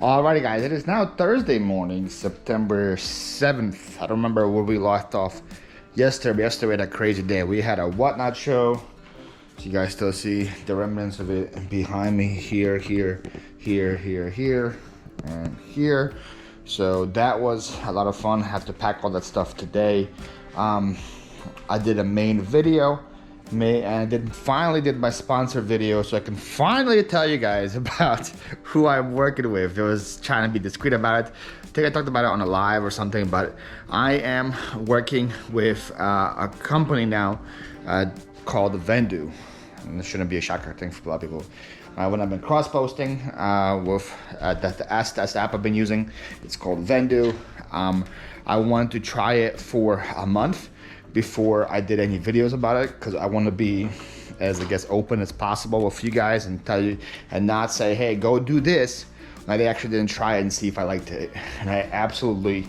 Alrighty guys, it is now Thursday morning, September 7th. I don't remember where we left off yesterday. Yesterday we had a crazy day. We had a whatnot show. So you guys still see the remnants of it behind me here, and here. So that was a lot of fun. I have to pack all that stuff today. I did a main video. And then finally did my sponsor video, so I can finally tell you guys about who I'm working with. I was trying to be discreet about it. I think I talked about it on a live or something, but I am working with a company now called Vendu. And this shouldn't be a shocker, I think, for a lot of people. When I've been cross-posting with that's the app I've been using. It's called Vendu. I wanted to try it for a month before I did any videos about it, because I want to be as open as possible with you guys and tell you, and not say, hey, go do this. I actually didn't try it and see if I liked it, and I absolutely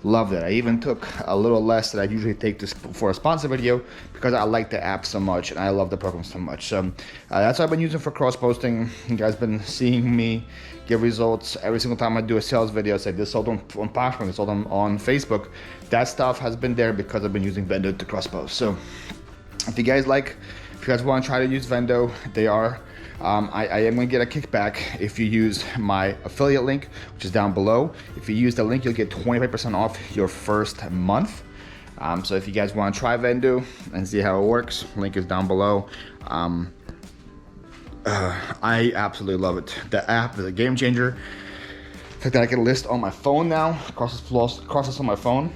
loved it. I even took a little less than I usually take for a sponsor video because I like the app so much and I love the program so much. So that's what I've been using for cross posting. You guys been seeing me get results every single time I do a sales video. Say this sold on Poshmark, this sold on Facebook. That stuff has been there because I've been using Vendo to cross post. So if you guys want to try to use Vendo, they are. I am going to get a kickback if you use my affiliate link, which is down below. If you use the link, you'll get 25% off your first month. So if you guys want to try Vendu and see how it works, link is down below. I absolutely love it. The app is a game changer. The fact that I can list on my phone now, crosses on my phone,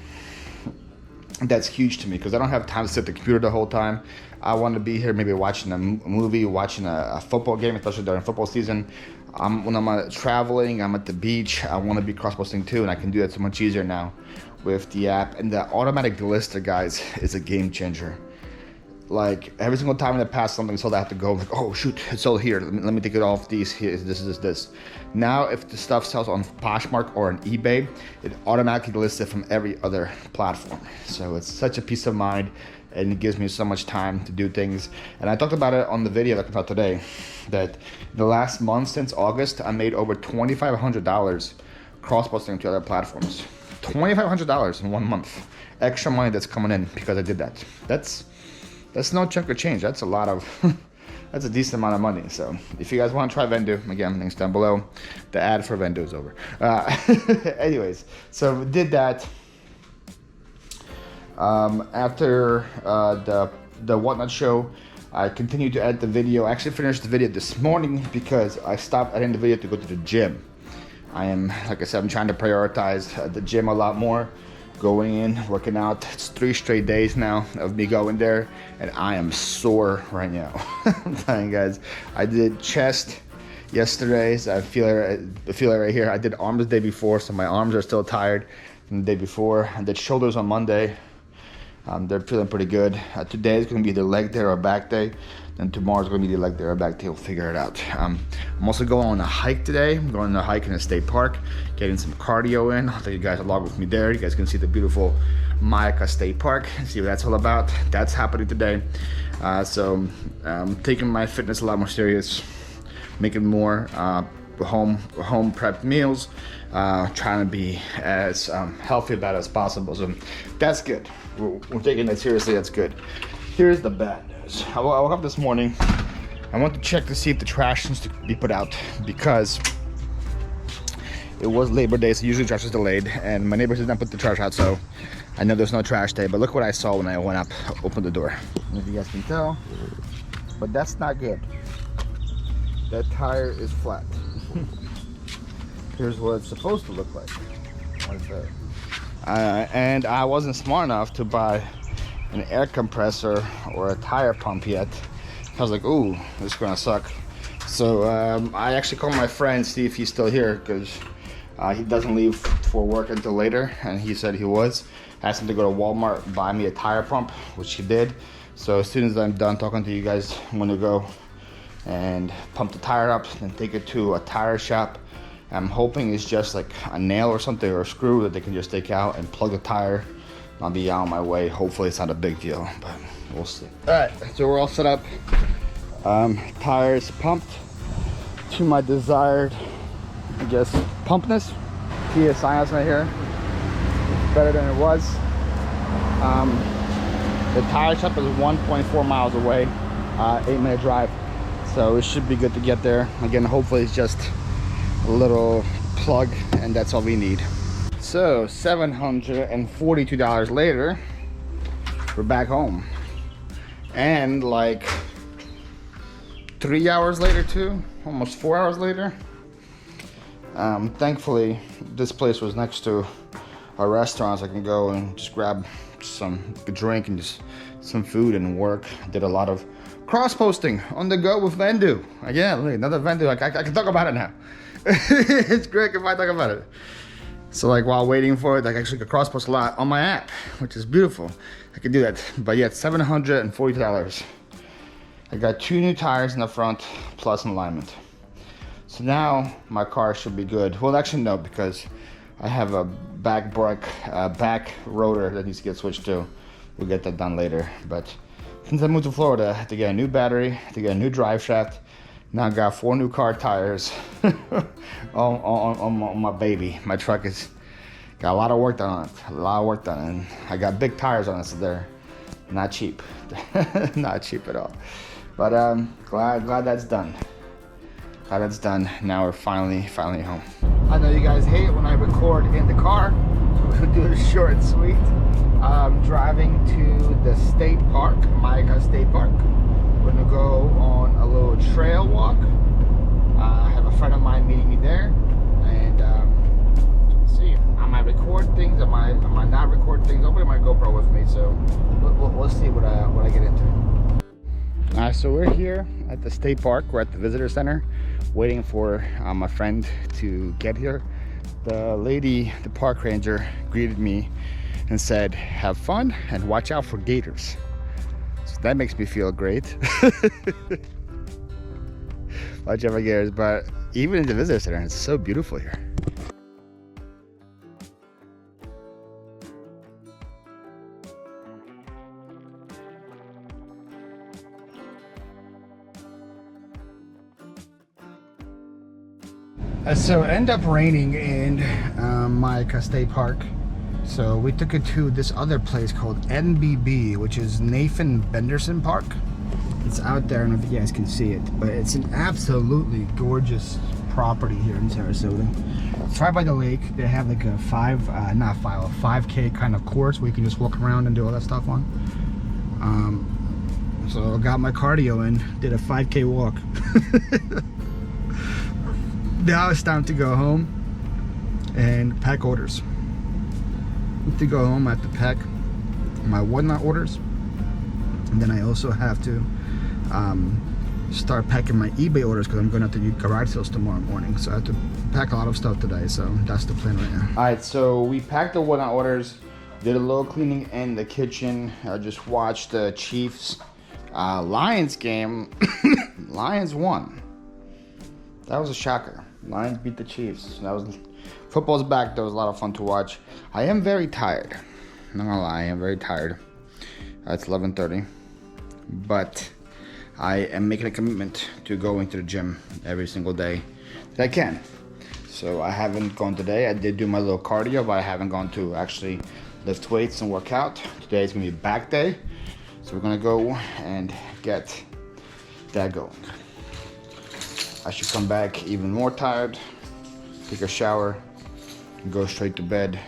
that's huge to me because I don't have time to sit at the computer the whole time. I want to be here maybe watching a movie, watching a football game, especially during football season. When I'm traveling, I'm at the beach, I want to be cross-posting too, and I can do that so much easier now with the app. And the automatic delister, guys, is a game changer. Like every single time in the past something sold, I have to go like, oh shoot, it's sold here. Let me take it off these here. This. Now, if the stuff sells on Poshmark or on eBay, it automatically lists it from every other platform. So it's such a peace of mind, and it gives me so much time to do things. And I talked about it on the video that I put out today, that the last month since August, I made over $2,500 cross-posting to other platforms. $2,500 in 1 month, extra money that's coming in because I did that. That's no chunk of change. That's a lot of, that's a decent amount of money. So if you guys want to try Vendu, again, links down below. The ad for Vendu is over. Anyways, so we did that. After the whatnot show, I continued to edit the video. I actually finished the video this morning because I stopped editing the video to go to the gym. I am, like I said, I'm trying to prioritize the gym a lot more. Going in, working out. It's 3 straight days now of me going there, and I am sore right now. I'm telling you guys, I did chest yesterday, so I feel it right here. I did arms the day before, so my arms are still tired from the day before. I did shoulders on Monday. They're feeling pretty good. Today is going to be the leg day or back day. Then tomorrow's going to be the leg day or back day. We'll figure it out. I'm also going on a hike today. I'm going on a hike in a state park, getting some cardio in. I'll take you guys along with me there. You guys can see the beautiful Mayaca State Park, see what that's all about. That's happening today. So I'm taking my fitness a lot more serious, making more home prepped meals, trying to be as healthy about it as possible. So that's good. We're taking that seriously. That's good. Here's the bad news. I woke up this morning. I want to check to see if the trash needs to be put out because it was Labor Day, so usually trash is delayed, and my neighbors did not put the trash out, so I know there's no trash day. But look what I saw when I went up, opened the door. I don't know if you guys can tell, but that's not good. That tire is flat. Here's what it's supposed to look like. Right there. And I wasn't smart enough to buy an air compressor or a tire pump yet. I was like, ooh, this is gonna suck. So I actually called my friend, see if he's still here, because he doesn't leave for work until later, and he said he was. I asked him to go to Walmart, buy me a tire pump, which he did. So as soon as I'm done talking to you guys, I'm gonna go and pump the tire up and take it to a tire shop. I'm hoping it's just like a nail or something or a screw that they can just take out and plug the tire. I'll be out on my way. Hopefully it's not a big deal, but we'll see. All right, so we're all set up. Tires pumped to my desired I guess, pumpness. PSI is right here. It's better than it was. The tire shop is 1.4 miles away, 8-minute drive. So it should be good to get there. Again, hopefully it's just a little plug and that's all we need. So $742 later, we're back home. And like 3 hours later too, almost 4 hours later. Thankfully, this place was next to a restaurant, so I can go and just grab some drink and just some food and work. I did a lot of cross-posting on the go with Vendu. Yeah, look, another Vendu. I can talk about it now. It's great if I talk about it. So like while waiting for it, I actually could cross-post a lot on my app, which is beautiful. I could do that. But yeah, $740. I got 2 new tires in the front plus an alignment. So now my car should be good. Well, actually no, because I have a back rotor that needs to get switched to. We'll get that done later. But since I moved to Florida, I had to get a new battery, I had to get a new drive shaft. Now I got 4 new car tires on my baby. My truck has got a lot of work done on it, and I got big tires on it, so they're not cheap. Not cheap at all. But glad that's done. Glad that's done. Now we're finally home. I know you guys hate it when I record in the car, so we're gonna do it short and sweet. I'm driving to the state park, Micah State Park. We're gonna go on a little trail walk. I have a friend of mine meeting me there, and see, I might record things, I might not record things. I'll bring my GoPro with me, so we'll see what I get into. All right, so we're here at the state park. We're at the visitor center, waiting for my friend to get here. The lady, the park ranger, greeted me and said, "Have fun and watch out for gators." So that makes me feel great. Watch out for gators, but even in the visitor center, it's so beautiful here. So it ended up raining in Micah State Park. So we took it to this other place called NBB, which is Nathan Benderson Park. It's out there, I don't know if you guys can see it, but it's an absolutely gorgeous property here in Sarasota. It's right by the lake. They have like a 5K kind of course where you can just walk around and do all that stuff on. So I got my cardio in, did a 5K walk. Now it's time to go home and pack orders. To go home, I have to pack my whatnot orders, and then I also have to start packing my eBay orders because I'm going to have to do garage sales tomorrow morning. So I have to pack a lot of stuff today. So that's the plan right now. All right, so we packed the whatnot orders, did a little cleaning in the kitchen. I just watched the Chiefs Lions game. Lions won. That was a shocker. Lions beat the Chiefs. Football's back. That was a lot of fun to watch. I am very tired. I'm not gonna lie, I am very tired. It's 11:30, but I am making a commitment to going to the gym every single day that I can. So I haven't gone today. I did do my little cardio, but I haven't gone to actually lift weights and work out. Today is gonna be back day, so we're gonna go and get that going. I should come back even more tired, take a shower, and go straight to bed,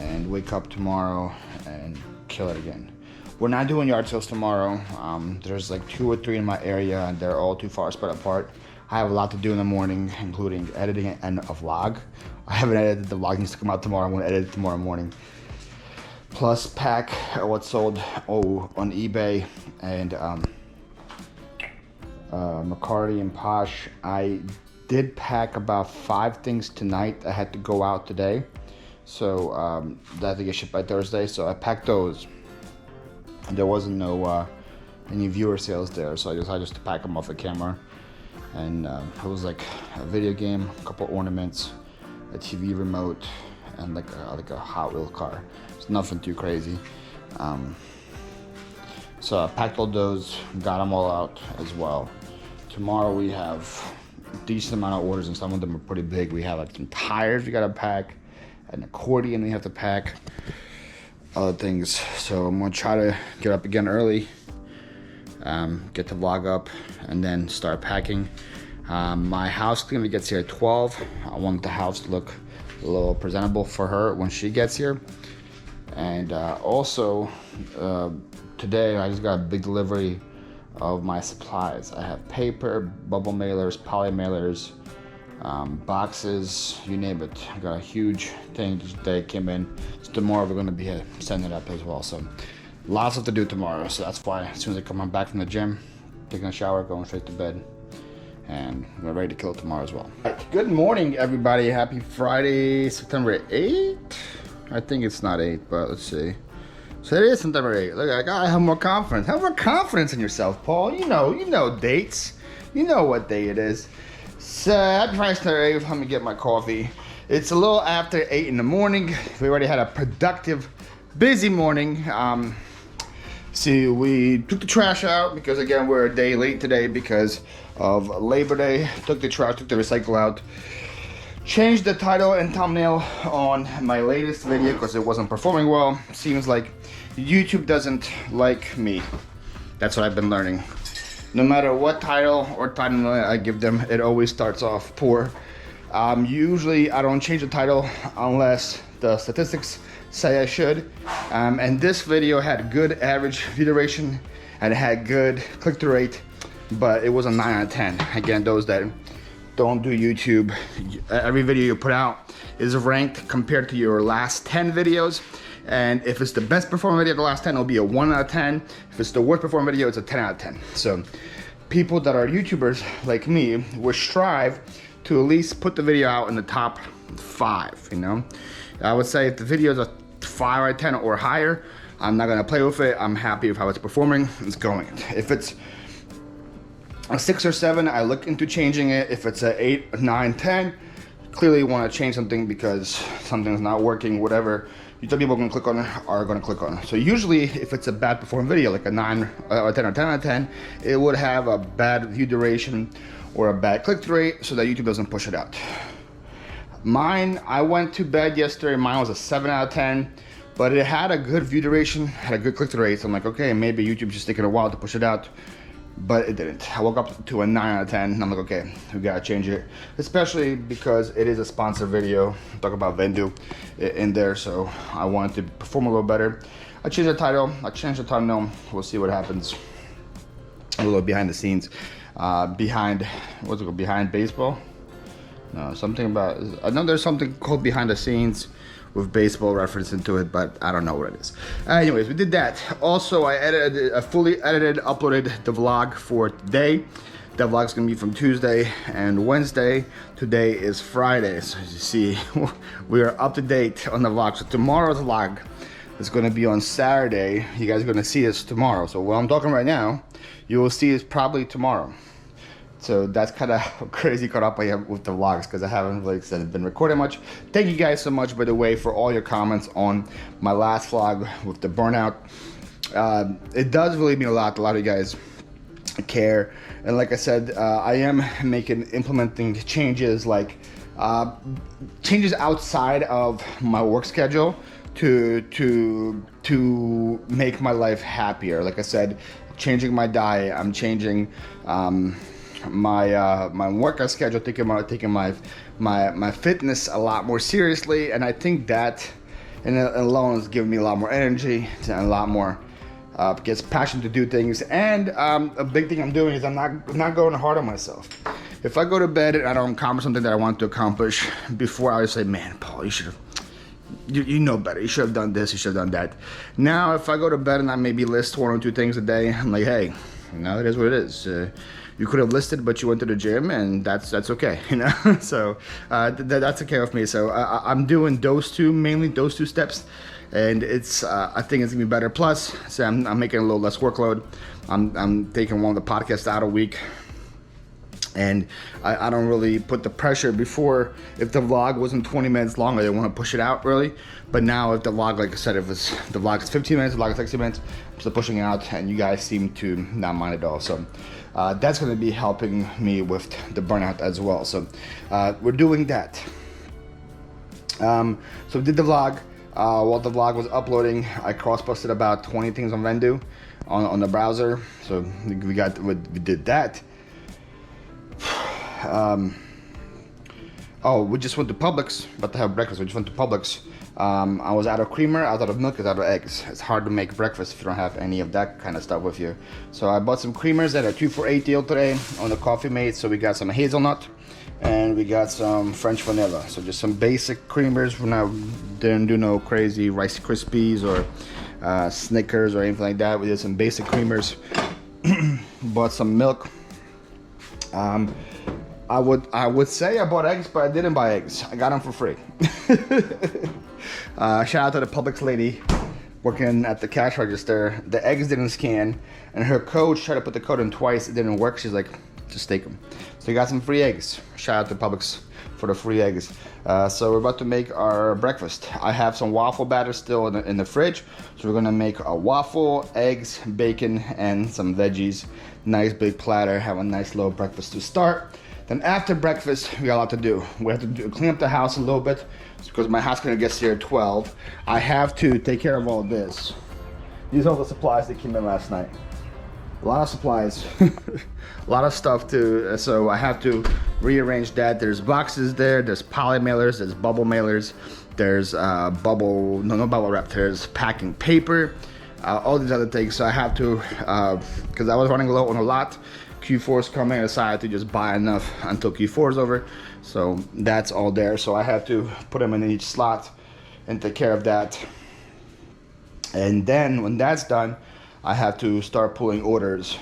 and wake up tomorrow and kill it again. We're not doing yard sales tomorrow. There's like 2 or 3 in my area, and they're all too far spread apart. I have a lot to do in the morning, including editing and a vlog. I haven't edited the vlog, needs to come out tomorrow. I'm gonna edit it tomorrow morning. Plus pack what's sold on eBay, and McCarty and Posh. I did pack about 5 things tonight. I had to go out today, so that had to get shipped by Thursday. So I packed those. And there wasn't any viewer sales there, so I decided just to pack them off the camera. And it was like a video game, a couple ornaments, a TV remote, and like a Hot Wheel car. It's nothing too crazy. So I packed all those, got them all out as well. Tomorrow we have decent amount of orders, and some of them are pretty big. We have like some tires we gotta pack, an accordion we have to pack, other things. So I'm gonna try to get up again early, get the vlog up, and then start packing. My house cleaner gets here at 12. I want the house to look a little presentable for her when she gets here. And also today I just got a big delivery of my supplies. I have paper, bubble mailers, poly mailers, boxes, you name it. I got a huge thing that came in. So tomorrow we're gonna be sending it up as well. So lots of to do tomorrow. So that's why as soon as I come back from the gym, taking a shower, going straight to bed, and we're ready to kill it tomorrow as well. Good morning, everybody. Happy Friday, September 8th. I think it's not 8, but let's see. So it is September 8th. Look, I gotta have more confidence. Have more confidence in yourself, Paul. You know dates. You know what day it is. So happy Friday, September 8th. Let me get my coffee. It's a little after 8 in the morning. We already had a productive, busy morning. See, we took the trash out because again we're a day late today because of Labor Day. Took the trash, took the recycle out. Changed the title and thumbnail on my latest video because it wasn't performing well. Seems like YouTube doesn't like me. That's what I've been learning. No matter what title or thumbnail I give them, it always starts off poor. Usually I don't change the title unless the statistics say I should. And this video had good average view duration and it had good click-through rate, but it was a 9 out of 10. Again, those that don't do YouTube, every video you put out is ranked compared to your last 10 videos. And if it's the best performing video of the last 10, it'll be a 1 out of 10. If it's the worst performing video, it's a 10 out of 10. So people that are YouTubers like me will strive to at least put the video out in the top 5, you know? I would say if the video is a 5 out of 10 or higher, I'm not gonna play with it. I'm happy with how it's performing. It's going. If it's a 6 or 7, I look into changing it. If it's a 8, 9, 10, clearly want to change something because something's not working, whatever. You tell people are gonna click on it, are gonna click on it. So usually if it's a bad performing video, like a 9 or 10 or 10 out of 10, it would have a bad view duration or a bad click-through rate so that YouTube doesn't push it out. Mine, I went to bed yesterday, mine was a 7 out of 10, but it had a good view duration, had a good click-through rate. So I'm like, okay, maybe YouTube's just taking a while to push it out, but it didn't. I woke up to a 9 out of 10, and I'm like, okay, we gotta change it, especially because it is a sponsored video. Talk about Vendu in there, so I wanted to perform a little better. I changed the title, I changed the thumbnail, we'll see what happens. A little behind the scenes, behind, what's it called, behind baseball? No, something about, I know there's something called behind the scenes with baseball reference into it, but I don't know what it is. Anyways, we did that. Also, I fully edited, uploaded the vlog for today. The vlog's gonna be from Tuesday and Wednesday. Today is Friday, so as you see, we are up to date on the vlog. So tomorrow's vlog is gonna be on Saturday. You guys are gonna see us tomorrow. So while I'm talking right now, you will see us probably tomorrow. So that's kind of crazy caught up I am with the vlogs because I haven't, like I said, been recording much. Thank you guys so much, by the way, for all your comments on my last vlog with the burnout. It does really mean a lot. A lot of you guys care. And like I said, I am implementing changes, like changes outside of my work schedule to make my life happier. Like I said, changing my diet. I'm changing my workout schedule, taking my fitness a lot more seriously, and I think that and alone is giving me a lot more energy and a lot more gets passion to do things. And a big thing I'm doing is I'm not going hard on myself. If I go to bed and I don't accomplish something that I want to accomplish before, I would say, man, Paul, you should have, you know better. You should have done this. You should have done that. Now, if I go to bed and I maybe list 1 or 2 things a day, I'm like, hey, you know, it is what it is. You could have listed, but you went to the gym, and that's okay, you know. So that's okay with me. So I'm doing mainly those two steps, and it's I think it's gonna be better. Plus, so I'm making a little less workload. I'm taking one of the podcasts out a week. And I don't really put the pressure. Before, if the vlog wasn't 20 minutes long, I didn't want to push it out really. But now if the vlog, like I said, if the vlog is 15 minutes, the vlog is 60 minutes, I'm still pushing it out, and you guys seem to not mind at all. So that's going to be helping me with the burnout as well. So we're doing that. So we did the vlog. While the vlog was uploading, I cross-posted about 20 things on Vendu on the browser. So we did that. Oh, we just went to Publix, about to have breakfast. We just went to Publix. I was out of creamer, I was out of milk, I was out of eggs. It's hard to make breakfast if you don't have any of that kind of stuff with you. So I bought some creamers at a 2 for $8 deal today on the Coffee Mate. So we got some hazelnut and we got some French vanilla. So just some basic creamers. Didn't do no crazy Rice Krispies or Snickers or anything like that. We did some basic creamers. Bought some milk. I would say I bought eggs, but I didn't buy eggs. I got them for free. Shout out to the Publix lady working at the cash register. The eggs didn't scan, and her coach tried to put the code in twice. It didn't work. She's like, just take them. So we got some free eggs. Shout out to Publix for the free eggs. So we're about to make our breakfast. I have some waffle batter still in the fridge. So we're gonna make a waffle, eggs, bacon, and some veggies. Nice big platter. Have a nice little breakfast to start. Then after breakfast, we got a lot to do. We have to clean up the house a little bit because my house gonna get here at 12. I have to take care of all this. These are all the supplies that came in last night. A lot of supplies, a lot of stuff too. So I have to rearrange that. There's boxes there, there's poly mailers, there's bubble mailers, there's no bubble wrap, there's packing paper, all these other things. So I have to, because I was running low on a lot. Q4 is coming, I decided to just buy enough until Q4 is over. So that's all there. So I have to put them in each slot and take care of that. And then when that's done, I have to start pulling orders.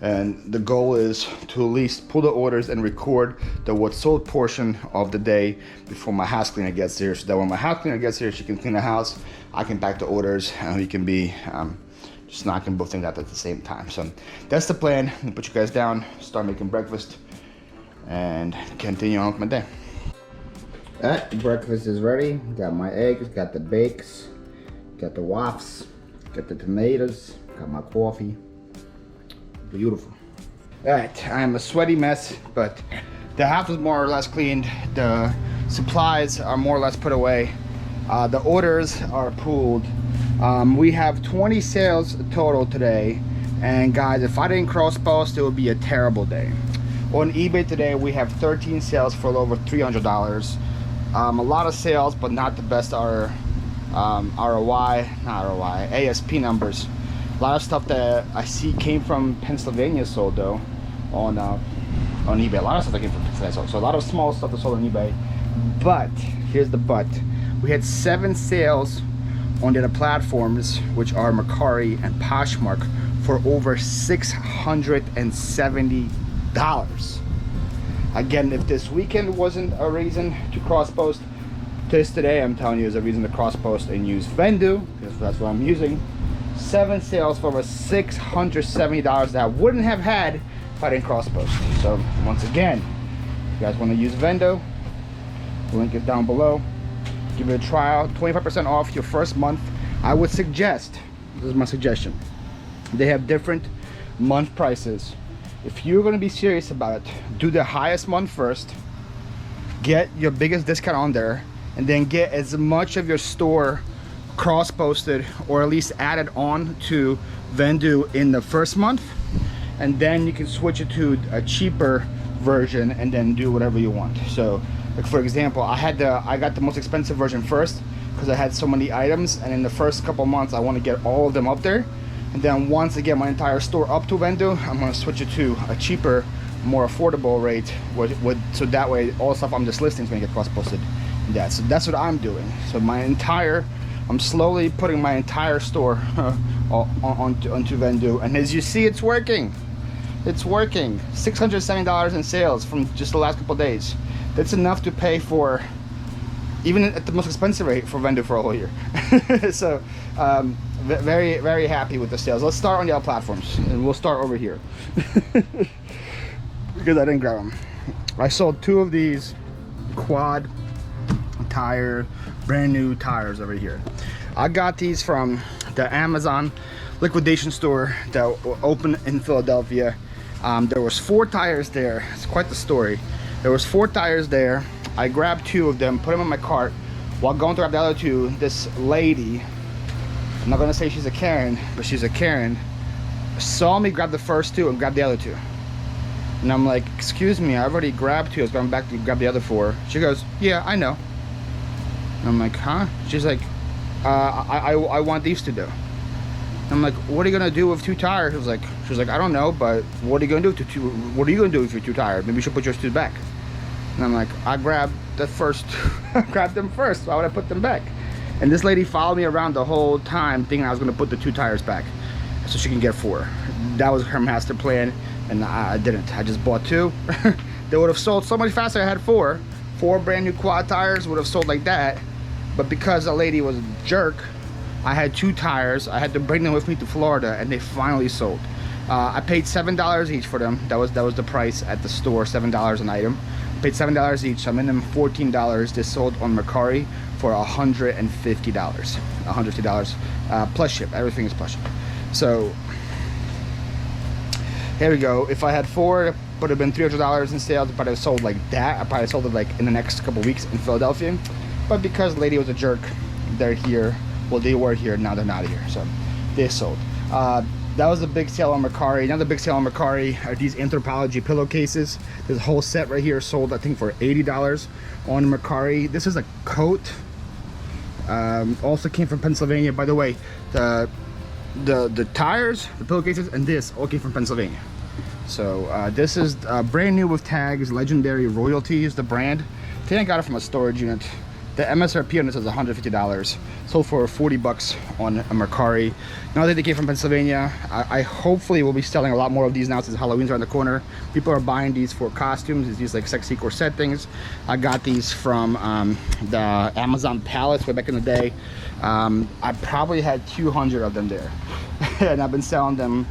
And the goal is to at least pull the orders and record the what's sold portion of the day before my house cleaner gets here. So that when my house cleaner gets here, she can clean the house, I can pack the orders, and we can be just knocking both things out at the same time. So that's the plan. I'm gonna put you guys down, start making breakfast, and continue on with my day. Alright, breakfast is ready. Got my eggs, got the bakes, got the waffles, got the tomatoes, got my coffee. Beautiful. Alright, I'm a sweaty mess, but the house is more or less cleaned. The supplies are more or less put away. The orders are pulled. We have 20 sales total today, and guys, if I didn't cross post, it would be a terrible day. On eBay today, we have 13 sales for over $300. A lot of sales, but not the best ASP numbers. A lot of stuff that I see came from Pennsylvania sold though on eBay. A lot of stuff that came from Pennsylvania sold. So a lot of small stuff that sold on eBay. But here's the but. We had 7 sales on the other platforms, which are Mercari and Poshmark, for over $670. Again, if this weekend wasn't a reason to cross post, today I'm telling you is a reason to cross post and use Vendu, because that's what I'm using. 7 sales for over $670 that I wouldn't have had if I didn't cross post. So once again, if you guys want to use Vendu, the link is down below. Give it a trial, 25% off your first month. I would suggest, this is my suggestion, they have different month prices. If you're going to be serious about it, do the highest month first, get your biggest discount on there, and then get as much of your store cross posted or at least added on to Vendu in the first month, and then you can switch it to a cheaper version and then do whatever you want. So like for example, I got the most expensive version first because I had so many items, and in the first couple months I want to get all of them up there, and then once I get my entire store up to Vendu, I'm going to switch it to a cheaper, more affordable rate so that way all the stuff I'm just listing is going to get cross posted. So that's what I'm doing. So I'm slowly putting my entire store onto Vendu, and as you see, it's working. It's working. $670 in sales from just the last couple days. That's enough to pay for, even at the most expensive rate for Vendu for a whole year. So very, very happy with the sales. Let's start on the other platforms, and we'll start over here. because I didn't grab them. I sold 2 of these quad tire, brand new tires over here. I got these from the Amazon liquidation store that opened in Philadelphia. There was 4 tires there. It's quite the story. There was 4 tires there. I grabbed 2 of them, put them in my cart. While going to grab the other 2, this lady, I'm not gonna say she's a Karen, but she's a Karen, saw me grab the first 2 and grab the other 2. And I'm like, excuse me, I already grabbed 2. I was going back to grab the other 4. She goes, yeah, I know. And I'm like, huh? She's like, I want these to do. I'm like, what are you gonna do with 2 tires? She was like, I don't know, but what are you gonna do with 2? What are you gonna do with your 2 tires? Maybe you should put yours 2 back. And I'm like, I grabbed the first, grabbed them first. Why would I put them back? And this lady followed me around the whole time, thinking I was gonna put the 2 tires back, so she can get 4. That was her master plan, and I didn't. I just bought 2. They would have sold so much faster. I had 4 brand new quad tires would have sold like that, but because the lady was a jerk, I had 2 tires. I had to bring them with me to Florida, and they finally sold. I paid $7 each for them. That was the price at the store, $7 an item. I paid $7 each. I'm in them $14. They sold on Mercari for $150. $150 plus ship. Everything is plus ship. So here we go. If I had 4, it would have been $300 in sales. But I sold like that. I probably sold it like in the next couple weeks in Philadelphia. But because the lady was a jerk, they're here. Well, they were here, now they're not here, so they sold. That was a big sale on Mercari. Another big sale on Mercari are these Anthropology pillowcases. This whole set right here sold, I think, for $80 on Mercari. This is a coat. Also came from Pennsylvania. By the way, the tires, the pillowcases, and this all came from Pennsylvania. So this is brand new with tags. Legendary Royalty is the brand. I think I got it from a storage unit. The MSRP on this is $150. Sold for 40 bucks on a Mercari. Now that they came from Pennsylvania, I hopefully will be selling a lot more of these now since Halloween's around the corner. People are buying these for costumes. It's these like sexy corset things. I got these from the Amazon pallets way back in the day. I probably had 200 of them there. And I've been selling them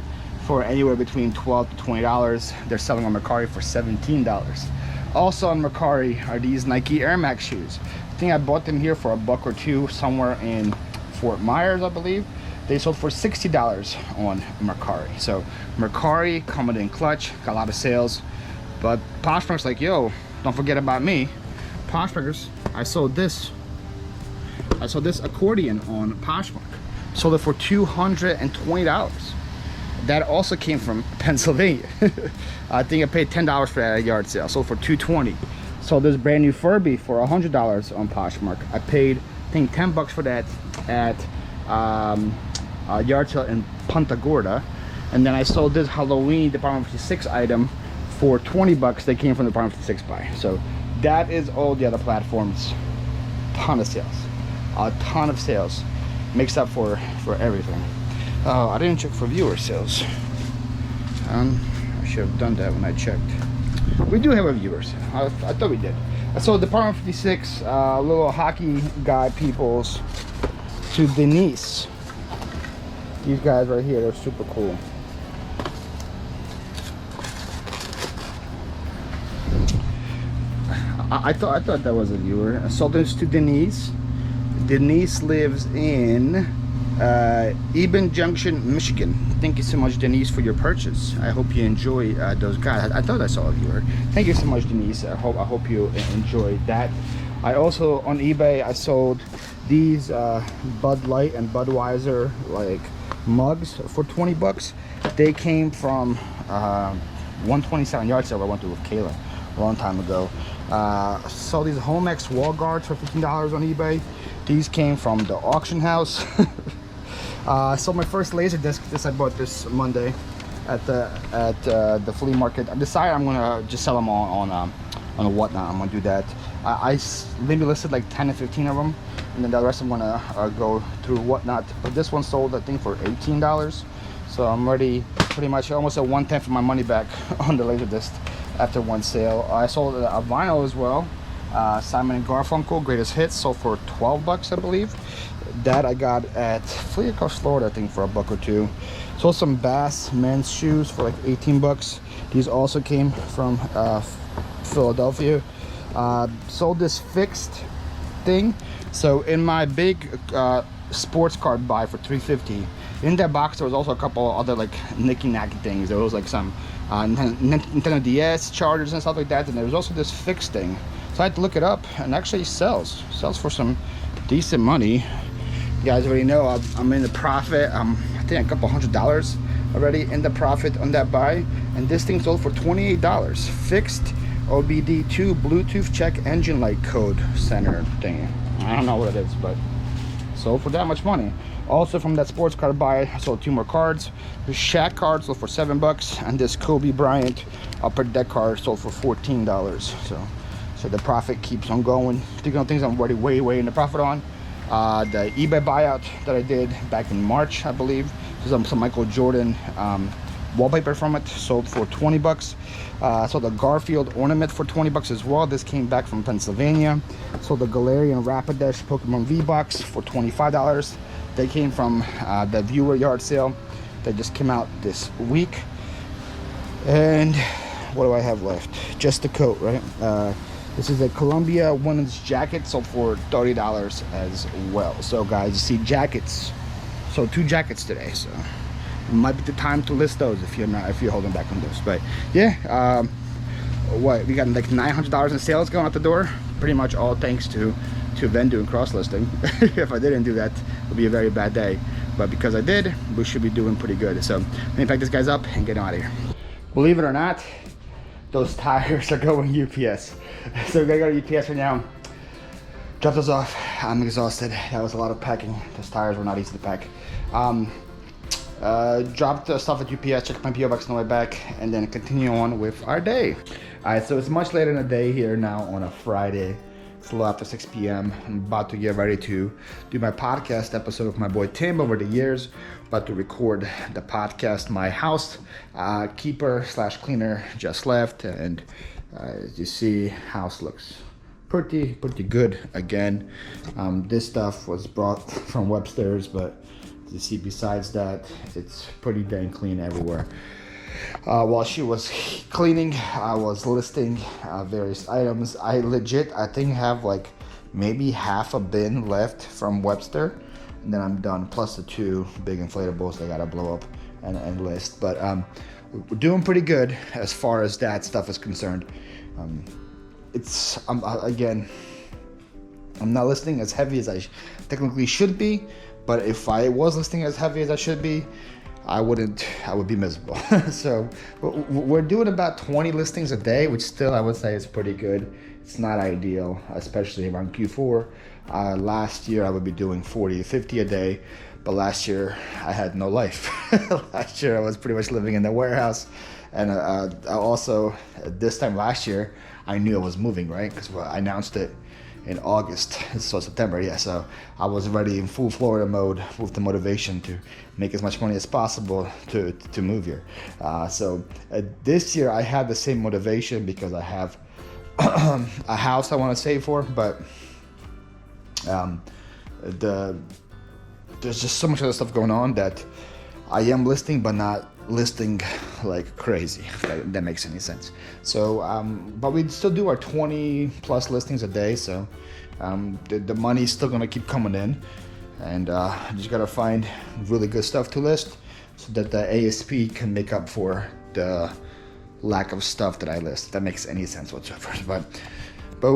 for anywhere between $12 to $20. They're selling on Mercari for $17. Also on Mercari are these Nike Air Max shoes. I think I bought them here for $1 or $2 somewhere in Fort Myers, I believe. They sold for $60 on Mercari. So Mercari coming in clutch, got a lot of sales. But Poshmark's like, yo, don't forget about me. Poshmarkers, I sold this accordion on Poshmark. Sold it for $220. That also came from Pennsylvania. I think I paid $10 for that at a yard sale. Sold for $220. Sold this brand new Furby for $100 on Poshmark. I paid, I think, 10 bucks for that at a yard sale in Punta Gorda. And then I sold this Halloween Department 56 item for 20 bucks. They came from the Department 56 buy. So that is all the other platforms. Ton of sales. A ton of sales. Makes up for everything. Oh, I didn't check for viewer sales. I should have done that when I checked. We do have a viewers. I thought we did. I sold Department 56 little hockey guy peoples to Denise. These guys right here, they're super cool. I thought that was a viewer. I sold this to Denise. Denise lives in Eben Junction, Michigan. Thank you so much, Denise, for your purchase. I hope you enjoy those guys. I thought I saw a viewer. Thank you so much, Denise. I hope you enjoyed that. I also on eBay I sold these Bud Light and Budweiser like mugs for 20 bucks. They came from 127 yard sale I went to with Kayla a long time ago. Sold these Homex wall guards for $15 on eBay. These came from the auction house. I sold my first laser disc. I bought this Monday at the flea market. I decided I'm gonna just sell them on Whatnot. I'm gonna do that. I maybe listed like 10 to 15 of them, and then the rest I'm gonna go through Whatnot. But this one sold I think for $18, so I'm already pretty much almost at 1/10 of my money back on the laser disc after one sale. I sold a vinyl as well. Simon and Garfunkel Greatest Hits sold for 12 bucks, I believe. That I got at Fleet across Florida, I think, for $1 or $2. Sold some Bass men's shoes for like 18 bucks. These also came from Philadelphia. Sold this fixed thing. So in my big sports card buy for $350, in that box there was also a couple other like knicky-knacky things. There was like some Nintendo DS chargers and stuff like that, and there was also this fixed thing. So I had to look it up, and actually sells for some decent money. You guys already know I'm in the profit. I think a couple $100 already in the profit on that buy, and this thing sold for $28. Fixed OBD2 Bluetooth check engine light code center thing. I don't know what it is, but sold for that much money. Also from that sports card buy, I sold 2 more cards. The Shaq card sold for $7, and this Kobe Bryant upper deck card sold for $14. So the profit keeps on going. Thinking of things I'm already way in the profit on. The eBay buyout that I did back in March, I believe. Some Michael Jordan wallpaper from it, sold for $20. Sold the Garfield ornament for $20 as well. This came back from Pennsylvania. Sold the Galarian Rapidash Pokemon V-Box for $25. They came from the viewer yard sale that just came out this week. And what do I have left? Just the coat, right? This is a Columbia women's jacket, sold for $30 as well. So guys, you see jackets. So 2 jackets today. So it might be the time to list those if you're holding back on those. But yeah, what we got like $900 in sales going out the door. Pretty much all thanks to Ven doing cross listing. If I didn't do that, it would be a very bad day. But because I did, we should be doing pretty good. So let me pack this guys up and get out of here. Believe it or not, those tires are going UPS. So we're gonna go to UPS right now. Drop those off. I'm exhausted. That was a lot of packing. Those tires were not easy to pack. Dropped the stuff at UPS, checked my PO box on the way back, and then continue on with our day. All right, so it's much later in the day here now on a Friday. It's a little after 6 p.m. I'm about to get ready to do my podcast episode with my boy Tim over the years. About to record the podcast. My house keeper / cleaner just left, and as you see, house looks pretty good again. This stuff was brought from Webster's, but as you see, besides that, it's pretty dang clean everywhere. While she was cleaning, I was listing various items. I think have like maybe half a bin left from Webster, and then I'm done, plus the 2 big inflatables I gotta blow up and list. But we're doing pretty good as far as that stuff is concerned. Again, I'm not listing as heavy as I technically should be, but if I was listing as heavy as I should be, I would be miserable. So we're doing about 20 listings a day, which still I would say is pretty good. It's not ideal, especially around Q4. Last year I would be doing 40 to 50 a day, but last year I had no life. Last year I was pretty much living in the warehouse, and also this time last year I knew I was moving, right? Because I announced it in August, so September, yeah. So I was ready in full Florida mode with the motivation to make as much money as possible to move here. So this year I had the same motivation because I have a house I want to save for, but there's just so much other stuff going on that I am listing, but not listing like crazy, if that makes any sense. So but we still do our 20 plus listings a day, so the money's still gonna keep coming in, and just gotta find really good stuff to list so that the ASP can make up for the lack of stuff that I list, if that makes any sense whatsoever. But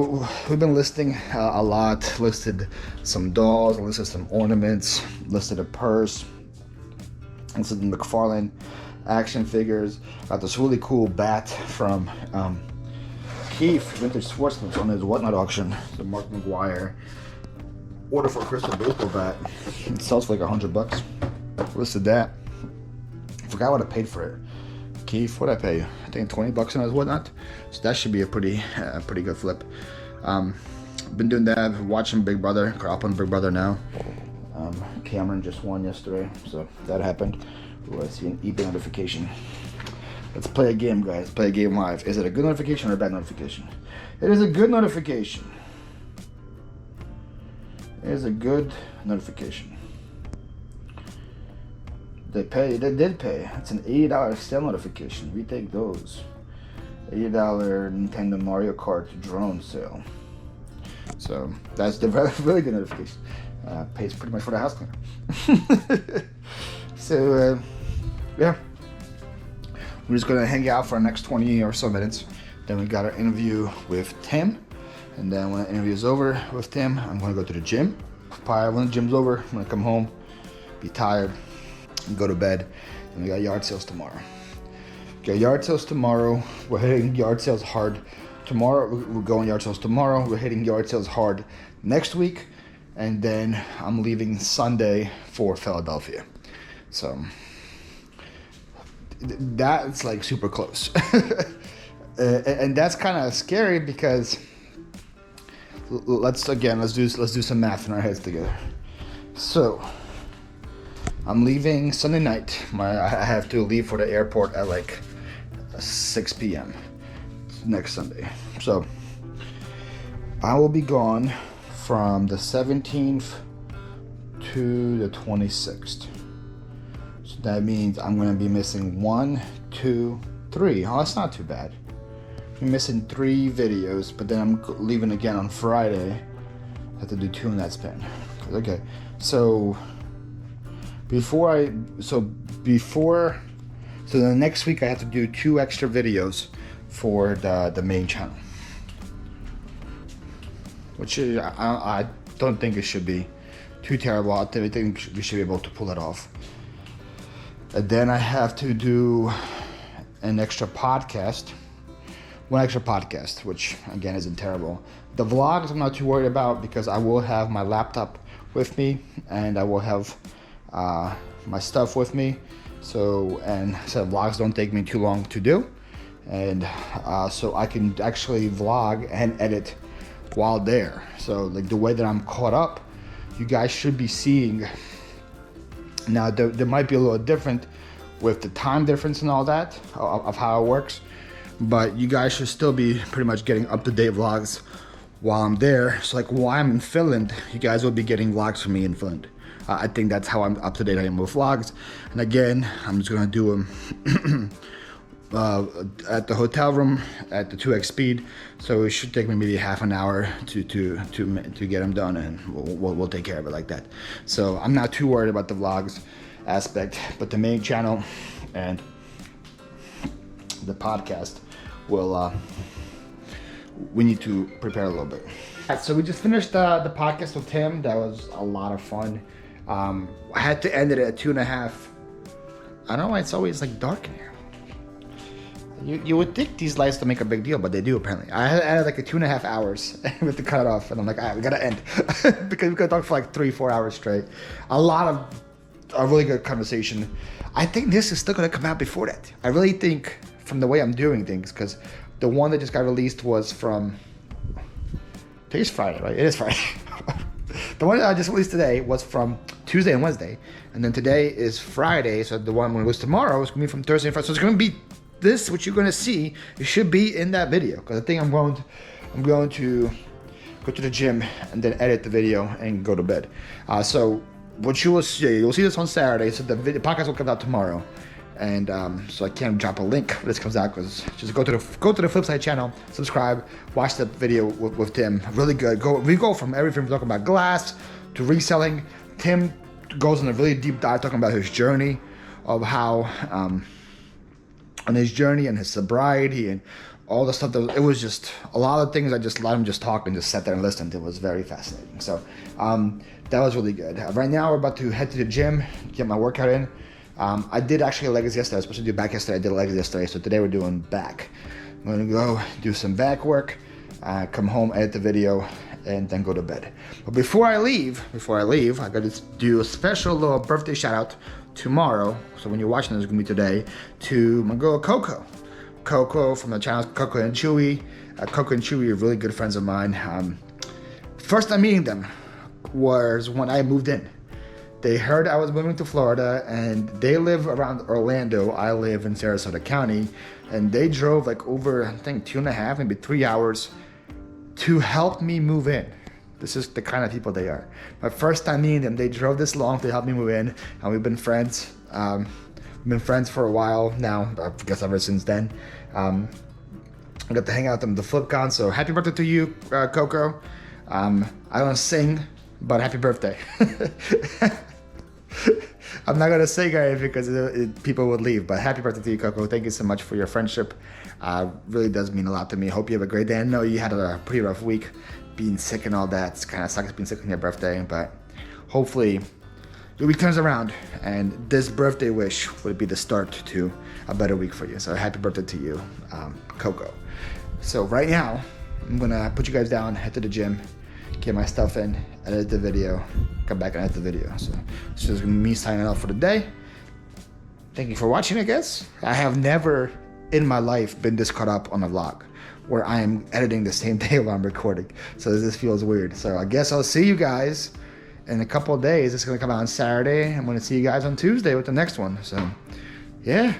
we've been listing a lot. Listed some dolls, listed some ornaments, listed a purse, listed the McFarlane action figures. Got this really cool bat from Keith Vintage Sportsman's on his Whatnot auction. The Mark McGuire order for crystal baseball bat. It sells for like $100. Listed that. Forgot what I paid for it. Keith, what'd I pay you? I think $20 on his Whatnot. So that should be a pretty good flip. Been doing that, watching Big Brother, caught up on Big Brother now. Cameron just won yesterday, so that happened. Ooh, I see an eBay notification. Let's play a game, guys. Play a game live. Is it a good notification or a bad notification? It is a good notification. It is a good notification. They did pay. It's an $80 sale notification. We take those. $80 Nintendo Mario Kart drone sale. So that's the really good notification. Pays pretty much for the house cleaner. So yeah, we're just gonna hang out for the next 20 or so minutes. Then we got our interview with Tim, and then when the interview is over with Tim, I'm gonna go to the gym. Probably when the gym's over, I'm gonna come home, be tired, and go to bed. And we got yard sales tomorrow. Got yard sales tomorrow. We're hitting yard sales hard tomorrow. We're going yard sales tomorrow. We're hitting yard sales hard next week, and then I'm leaving Sunday for Philadelphia. So that's like super close. And that's kind of scary because let's do some math in our heads together. So I'm leaving Sunday night. I have to leave for the airport at like 6 p.m. next Sunday. So I will be gone from the 17th to the 26th. So that means I'm going to be missing 1, 2, 3. Oh, that's not too bad. I'm missing 3 videos, but then I'm leaving again on Friday. I have to do 2 in that span. Okay, so so the next week I have to do 2 extra videos for the main channel, which is, I don't think it should be too terrible. I think we should be able to pull it off. And then I have to do an extra podcast. One extra podcast, which again isn't terrible. The vlogs I'm not too worried about because I will have my laptop with me and I will have my stuff with me. So vlogs don't take me too long to do, and so I can actually vlog and edit while there. So like the way that I'm caught up, you guys should be seeing. Now there might be a little different with the time difference and all that of how it works. But you guys should still be pretty much getting up-to-date vlogs while I'm there. So like while I'm in Finland, you guys will be getting vlogs from me in Finland. I think that's how I'm up-to-date I am with vlogs. And again, I'm just gonna do them at the hotel room at the 2x speed. So it should take me maybe half an hour to get them done, and we'll take care of it like that. So I'm not too worried about the vlogs aspect, but the main channel and the podcast we need to prepare a little bit. So we just finished the podcast with Tim. That was a lot of fun. I had to end it at 2.5. I don't know why it's always like dark in here. You would think these lights don't make a big deal, but they do apparently. I had like 2.5 hours with the cut off, and I'm like, all right, we gotta end because we could talk for like 3-4 hours straight. A really good conversation. I think this is still gonna come out before that. I really think from the way I'm doing things, because the one that just got released was from today's Friday, right? It is Friday. The one that I just released today was from Tuesday and Wednesday, and then today is Friday. So the one I'm gonna release tomorrow is gonna be from Thursday and Friday. So it's gonna be this, what you're gonna see. It should be in that video, because I think I'm going to go to the gym and then edit the video and go to bed. So what you'll see this on Saturday. So the podcast will come out tomorrow. And so I can't drop a link when this comes out, because just go to the Phlip channel, subscribe, watch the video with Tim. Really good. We go from everything from talking about glass to reselling. Tim goes on a really deep dive talking about his journey of how on his journey and his sobriety and all the stuff it was just a lot of things. I just let him just talk and just sat there and listened. It was very fascinating. So that was really good. Right now we're about to head to the gym, get my workout in. I did actually legs yesterday. I was supposed to do back yesterday. I did legs yesterday. So today we're doing back. I'm gonna go do some back work, come home, edit the video, and then go to bed. But before I leave, I gotta do a special little birthday shout out tomorrow. So when you're watching this, it's gonna be today, to my girl Coco. Coco from the channel Coco and Chewy. Coco and Chewy are really good friends of mine. First time meeting them was when I moved in. They heard I was moving to Florida, and they live around Orlando. I live in Sarasota County, and they drove like over, I think 2.5, maybe 3 hours to help me move in. This is the kind of people they are. My first time meeting them, they drove this long to help me move in, and we've been friends We've been friends for a while now, I guess ever since then. I got to hang out at the Phlip con, so happy birthday to you, Coco. I don't sing, but happy birthday. I'm not gonna say guys because people would leave, but happy birthday to you, Coco. Thank you so much for your friendship. Really does mean a lot to me. Hope you have a great day. I know you had a pretty rough week, being sick and all that. It's kind of sucks being sick on your birthday, but hopefully the week turns around and this birthday wish would be the start to a better week for you. So happy birthday to you, Coco. So right now, I'm gonna put you guys down, head to the gym, get my stuff in, edit the video, come back and edit the video. So this is me signing off for the day. Thank you for watching, I guess. I have never in my life been this caught up on a vlog where I am editing the same day while I'm recording. So this feels weird. So I guess I'll see you guys in a couple of days. It's gonna come out on Saturday. I'm gonna see you guys on Tuesday with the next one. So yeah.